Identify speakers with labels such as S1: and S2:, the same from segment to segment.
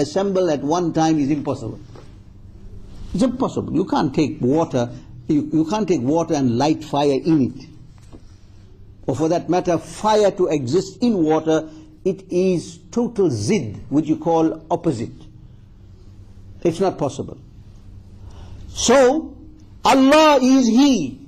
S1: assemble at one time is impossible. It's impossible. You can't take water, you can't take water and light fire in it. Or for that matter, fire to exist in water, it is total zid, which you call opposite. It's not possible. So, Allah is He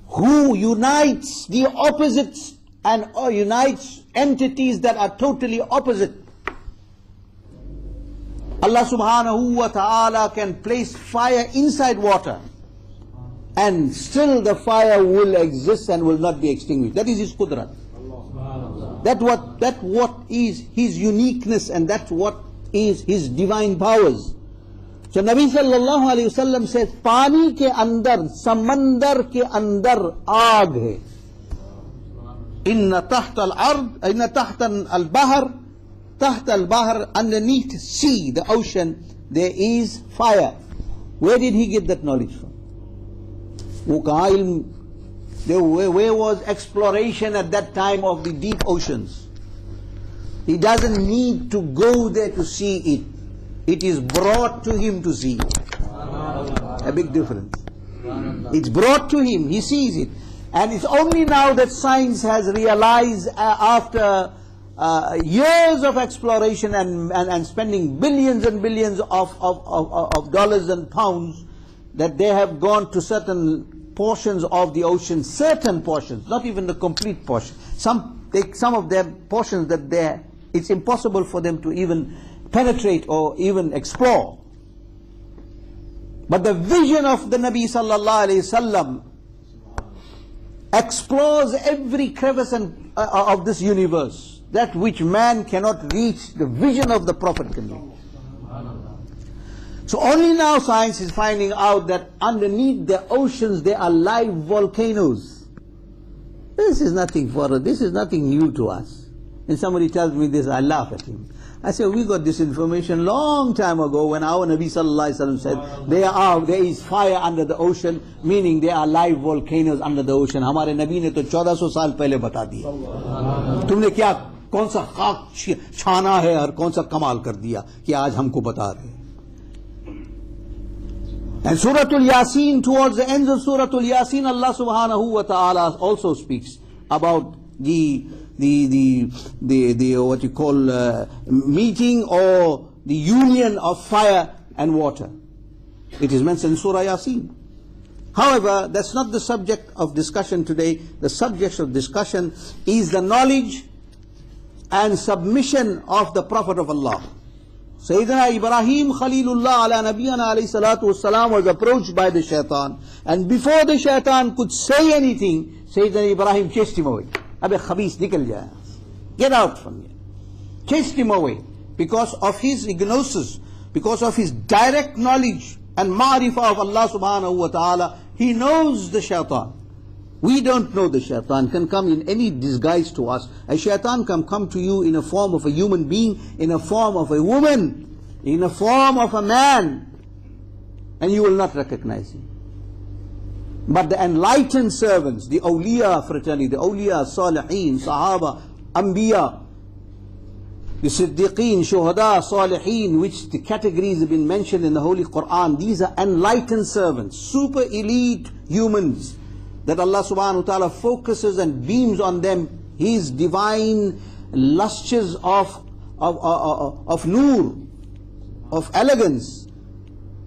S1: who unites the opposites and unites entities that are totally opposite. Allah subhanahu wa ta'ala can place fire inside water and still the fire will exist and will not be extinguished. That is His qudrat. That what is His uniqueness, and that's what is His divine powers. So Nabi sallallahu alayhi wasallam says, पानी के अंदर, समंदर के अंदर आग है. إن تحت الأرض, إن تحت البحر, تحت البحر, underneath sea, the ocean, there is fire. Where did he get that knowledge from? Where was exploration at that time of the deep oceans? He doesn't need to go there to see it. It is brought to him to see it. A big difference. It's brought to him, he sees it. And it's only now that science has realized, after years of exploration and spending billions and billions of dollars and pounds, that they have gone to certain portions of the ocean, certain portions, not even the complete portion. Some of them portions that it's impossible for them to even penetrate or even explore. But the vision of the Nabi sallallahu alayhi wasallam explores every crevice of this universe, that which man cannot reach, the vision of the Prophet can reach. So only now science is finding out that underneath the oceans there are live volcanoes. This is nothing for us, this is nothing new to us. And somebody tells me this, I laugh at him. I say, we got this information long time ago when our Nabi sallallahu alaihi wasallam said, there is fire under the ocean, meaning there are live volcanoes under the ocean. हमारे नबी ने तो 1400 साल पहले बता दिया. तुमने क्या कौन सा खाक छाना है और कौन सा कमाल कर दिया कि आज हमको बता रहे. And Suratul Yasin, towards the end of Suratul Yasin, Allah subhanahu wa ta'ala also speaks about the what you call meeting or the union of fire and water. It is mentioned in Surah Yasin. However, that's not the subject of discussion today. The subject of discussion is the knowledge and submission of the Prophet of Allah. Sayyidina Ibrahim Khalilullah ala Nabiyana alayhi salatu wassalam was approached by the shaitan, and before the shaitan could say anything, Sayyidina Ibrahim chased him away. Abhi khabis, nikal jaya, get out from here. Chased him away because of his gnosis, because of his direct knowledge and ma'rifah of Allah subhanahu wa ta'ala. He knows the shaitan. We don't know the shaitan can come in any disguise to us. A shaitan can come to you in a form of a human being, in a form of a woman, in a form of a man, and you will not recognize him. But the enlightened servants, the awliya fraternity, the awliya, salihin, sahaba, anbiya, the siddiqeen, shuhada, salihin, which the categories have been mentioned in the Holy Quran, these are enlightened servants, super elite humans, that Allah subhanahu wa ta'ala focuses and beams on them His divine lustres of nur, of elegance,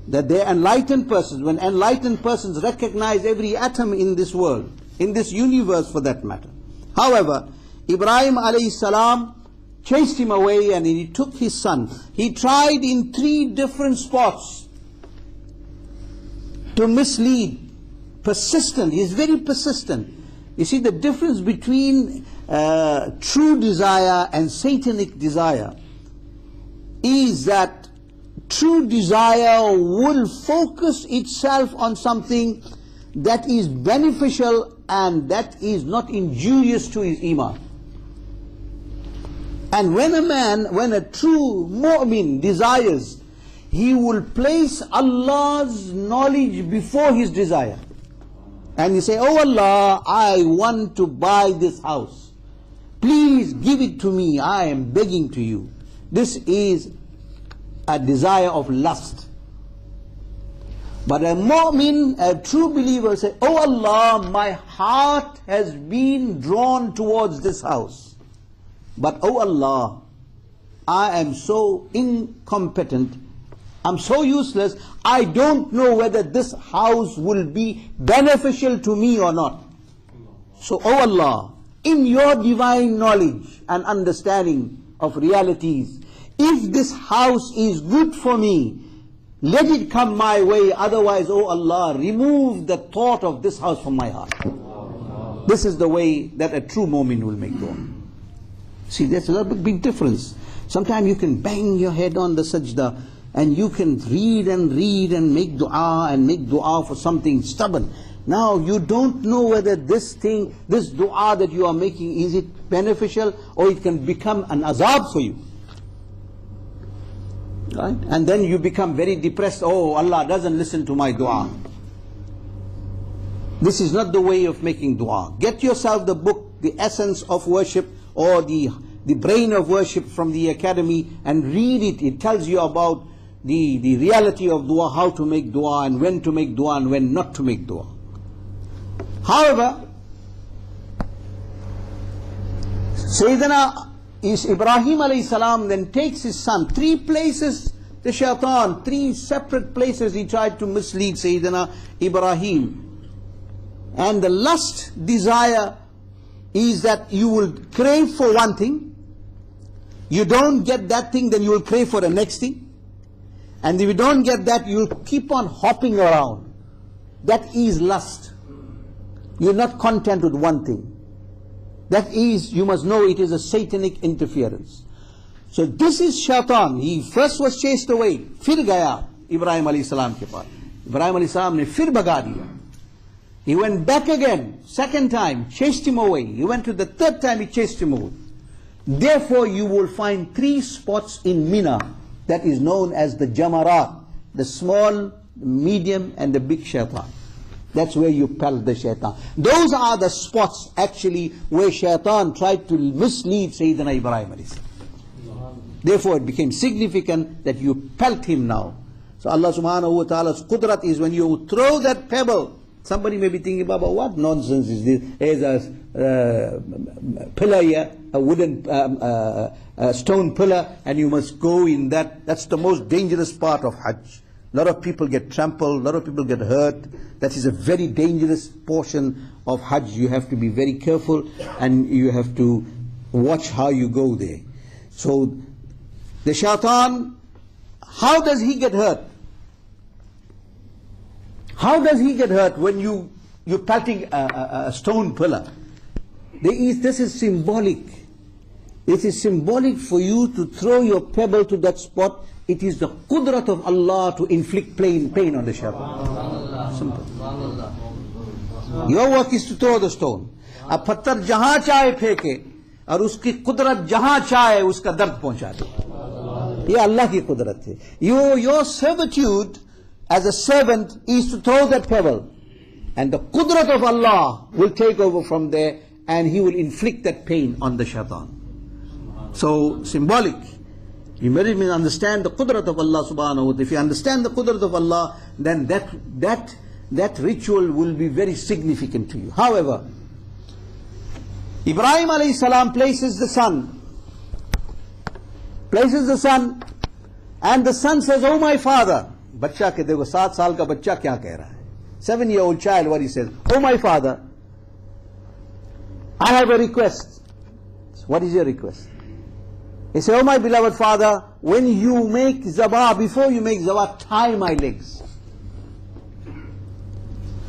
S1: that they are enlightened persons. When enlightened persons recognize every atom in this world, in this universe for that matter. However, Ibrahim alayhi salam chased him away and he took his son. He tried in 3 different spots to mislead. Persistent, he is very persistent. You see, the difference between true desire and satanic desire is that true desire will focus itself on something that is beneficial and that is not injurious to his iman. And when a true mu'min desires, he will place Allah's knowledge before his desire. And you say, oh Allah, I want to buy this house. Please give it to me, I am begging to you. This is a desire of lust. But a mu'min, a true believer, say, "Oh Allah, my heart has been drawn towards this house. But oh Allah, I am so incompetent, I'm so useless, I don't know whether this house will be beneficial to me or not. So oh Allah, in your divine knowledge and understanding of realities, if this house is good for me, let it come my way, otherwise, oh Allah, remove the thought of this house from my heart." This is the way that a true mu'min will make dua. See, there's a big difference. Sometimes you can bang your head on the sajda and you can read and make dua for something stubborn. Now you don't know whether this dua that you are making, is it beneficial or it can become an azab for you. Right? And then you become very depressed. Oh, Allah doesn't listen to my dua. This is not the way of making dua. Get yourself the book, The Essence of Worship, or the Brain of Worship from the Academy, and read it. It tells you about the reality of dua, how to make dua, and when to make dua and when not to make dua. However, Sayyidina Ibrahim alayhi salam then takes his son, 3 places, the shaitan, 3 separate places he tried to mislead Sayyidina Ibrahim. And the lust desire is that you will crave for one thing, you don't get that thing, then you will crave for the next thing, and if you don't get that, you will keep on hopping around. That is lust. You are not content with one thing. That is, you must know, it is a satanic interference. So this is shaitan. He first was chased away, fir gaya Ibrahim alayhi salam ke paas. Ibrahim alayhi salam ne fir baga diya. He went back again, second time, chased him away. He went to the third time, he chased him away. Therefore you will find 3 spots in Mina that is known as the Jamarat, the small, medium and the big shaitan. That's where you pelt the shaitan. Those are the spots actually where shaitan tried to mislead Sayyidina Ibrahim alayhi salam. Therefore it became significant that you pelt him now. So Allah subhanahu wa ta'ala's qudrat is when you throw that pebble. Somebody may be thinking, Baba, what nonsense is this? There's a pillar here, a wooden stone pillar, and you must go in that. That's the most dangerous part of Hajj. A lot of people get trampled, a lot of people get hurt. That is a very dangerous portion of Hajj. You have to be very careful and you have to watch how you go there. So the shaitan, how does he get hurt? How does he get hurt when you're pelting a stone pillar? This is symbolic. It is symbolic for you to throw your pebble to that spot. It is the qudrat of Allah to inflict pain on the shaitan. Simple. Your work is to throw the stone. A patthar jahan chahe pheke, aur uski qudrat jahan chahe uska dard pahuncha de. Ye Allah ki qudrat hai. Your servitude as a servant is to throw that pebble, and the qudrat of Allah will take over from there, and He will inflict that pain on the shaitan. So symbolic. You may understand the qudrat of Allah subhanahu wa ta'ala. If you understand the qudrat of Allah, then that ritual will be very significant to you. However, Ibrahim alayhi salam places the son, and the son says, "Oh my father." Bachcha ke dekho, 7 saal ka bachcha kya keh raha hai? 7-year-old child, what he says, "Oh my father, I have a request." What is your request? He said, "Oh my beloved father, when you make zabah, before you make zabah, tie my legs,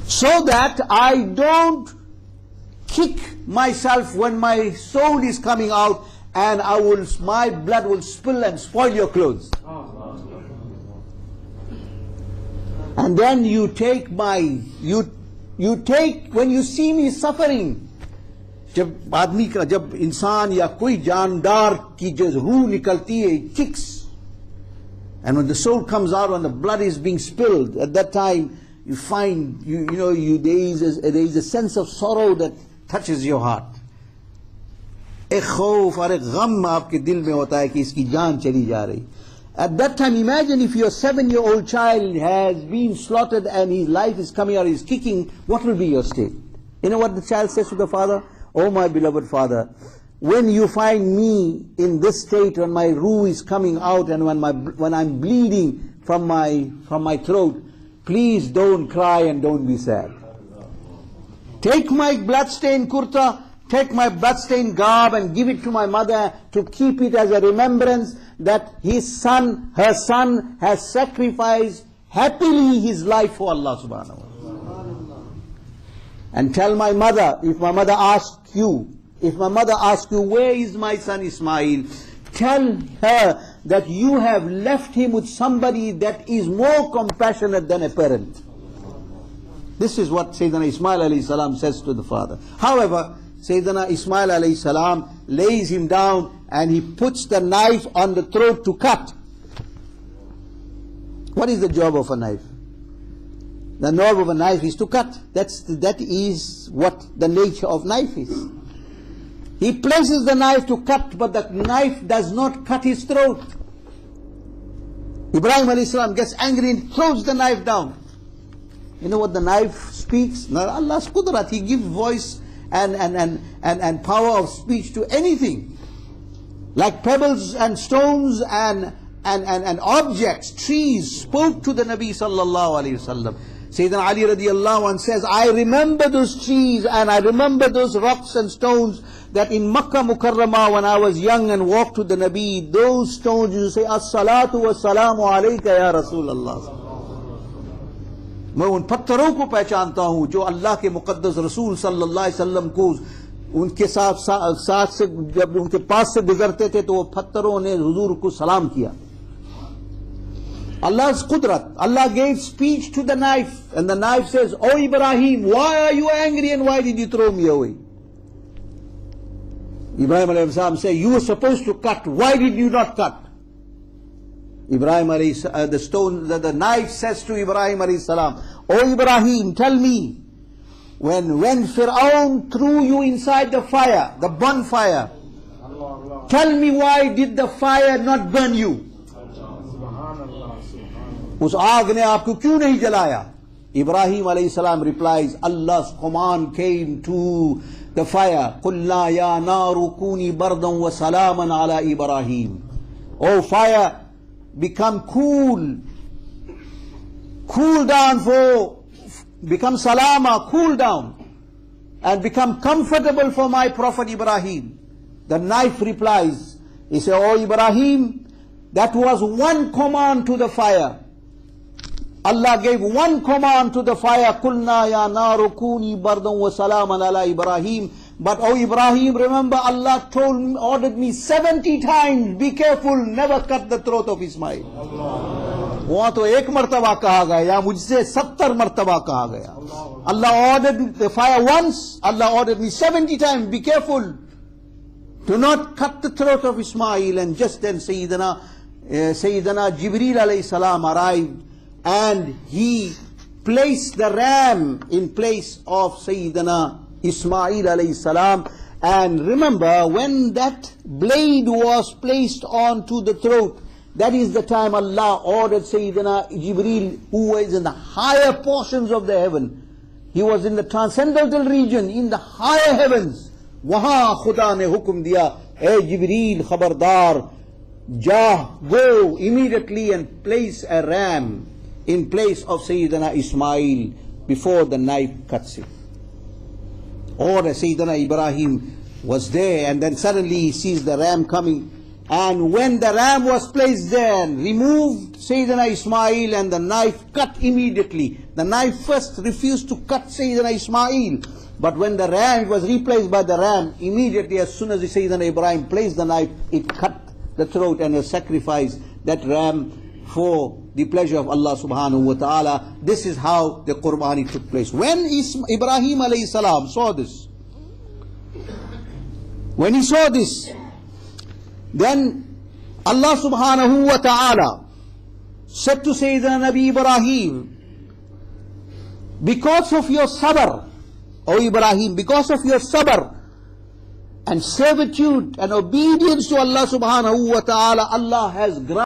S1: so that I don't kick myself when my soul is coming out, and my blood will spill and spoil your clothes. And then you take when you see me suffering." जब इंसान या कोई जानदार की जो रूह निकलती है, it kicks, and when the soul comes out and the blood is being spilled, at that time you find there is a sense of sorrow that touches your heart. एक खौफ और एक गम आपके दिल में होता है कि इसकी जान चली जा रही. At that time, imagine if your 7-year-old child has been slaughtered and his life is coming or is kicking, what will be your state? You know what the child says to the father? Oh my beloved father, when you find me in this state, when my ruh is coming out and when I'm bleeding from my throat, please don't cry and don't be sad. Take my bloodstained kurta, take my bloodstained garb and give it to my mother to keep it as a remembrance that her son has sacrificed happily his life for Allah subhanahu wa ta'ala. And tell my mother, if my mother asks you, where is my son Ismail? Tell her that you have left him with somebody that is more compassionate than a parent. This is what Sayyidina Ismail alayhi salam says to the father. However, Sayyidina Ismail alayhi salam lays him down and he puts the knife on the throat to cut. What is the job of a knife? The job of a knife is to cut. That is what the nature of knife is. He places the knife to cut, but the knife does not cut his throat. Ibrahim alayhi salam gets angry and throws the knife down. You know what the knife speaks? Now Allah's qudrat, He gives voice and power of speech to anything. Like pebbles and stones and objects, trees spoke to the Nabi sallallahu alayhi wasallam. Sayyidina Ali radiallahu anh says, I remember those trees and I remember those rocks and stones that in Makkah Mukarramah when I was young and walked to the Nabi, those stones you say, As-salatu was-salamu alayka ya Rasulallah. मैं उन पत्थरों को पहचानता हूँ जो अल्लाह के मुक़द्दस रसूल सल्लल्लाहु अलैहि वसल्लम को उनके साथ से जब उनके पास से गुजरते थे तो वो पत्थरों ने हुजूर को सलाम किया. Allah's qudrat, Allah gave speech to the knife and the knife says, Oh Ibrahim, why are you angry and why did you throw me away? Ibrahim alayhi salam said, you were supposed to cut, why did you not cut? Ibrahim the knife says to Ibrahim alayhi salam, Oh Ibrahim, tell me, when Fir'aun threw you inside the fire, the bonfire, tell me why did the fire not burn you? उस आग ने आपको क्यों नहीं जलाया? Ibrahim alayhi salam replies, Allah's command came to the fire, قُلْنَا يَا نَارُ كُونِي بَرْدًا وَسَلَامًا عَلَى Ibrahim. Oh fire, become cool down become salama, cool down and become comfortable for my Prophet Ibrahim. The knife replies, he said, Oh Ibrahim, that was one command to the fire. Allah gave one command to the fire, قُلْنَا يَا نَارُ كُونِي بَرْدًا وَسَلَامًا عَلَى Ibrahim. But oh Ibrahim, remember Allah ordered me 70 times, be careful, never cut the throat of Ismail. वहाँ तो एक मर्तबा कहा गया, या मुझसे 70 मर्तबा कहा गया. Allah ordered the fire once, Allah ordered me 70 times, be careful, do not cut the throat of Ismail. And just then Sayyidina Jibreel alayhi salam arrived and he placed the ram in place of Sayyidina Ismail alayhi salam. And remember, when that blade was placed onto the throat, that is the time Allah ordered Sayyidina Jibreel, who was in the higher portions of the heaven. He was in the transcendental region, in the higher heavens. Wahan Khuda ne hukum diya, Hey Jibreel, khabardar, go immediately and place a ram in place of Sayyidina Ismail before the knife cuts it. Or Sayyidina Ibrahim was there and then suddenly he sees the ram coming. And when the ram was placed there, removed Sayyidina Ismail and the knife cut immediately. The knife first refused to cut Sayyidina Ismail. But when the ram was replaced by the ram, immediately as soon as Sayyidina Ibrahim placed the knife, it cut the throat and sacrificed that ram for the pleasure of Allah subhanahu wa ta'ala. This is how the qurbani took place. When Ibrahim alayhi salam saw this, when he saw this, then Allah subhanahu wa ta'ala said to Sayyidina Nabi Ibrahim, because of your sabr, O Ibrahim, because of your sabr, and servitude and obedience to Allah subhanahu wa ta'ala, Allah has granted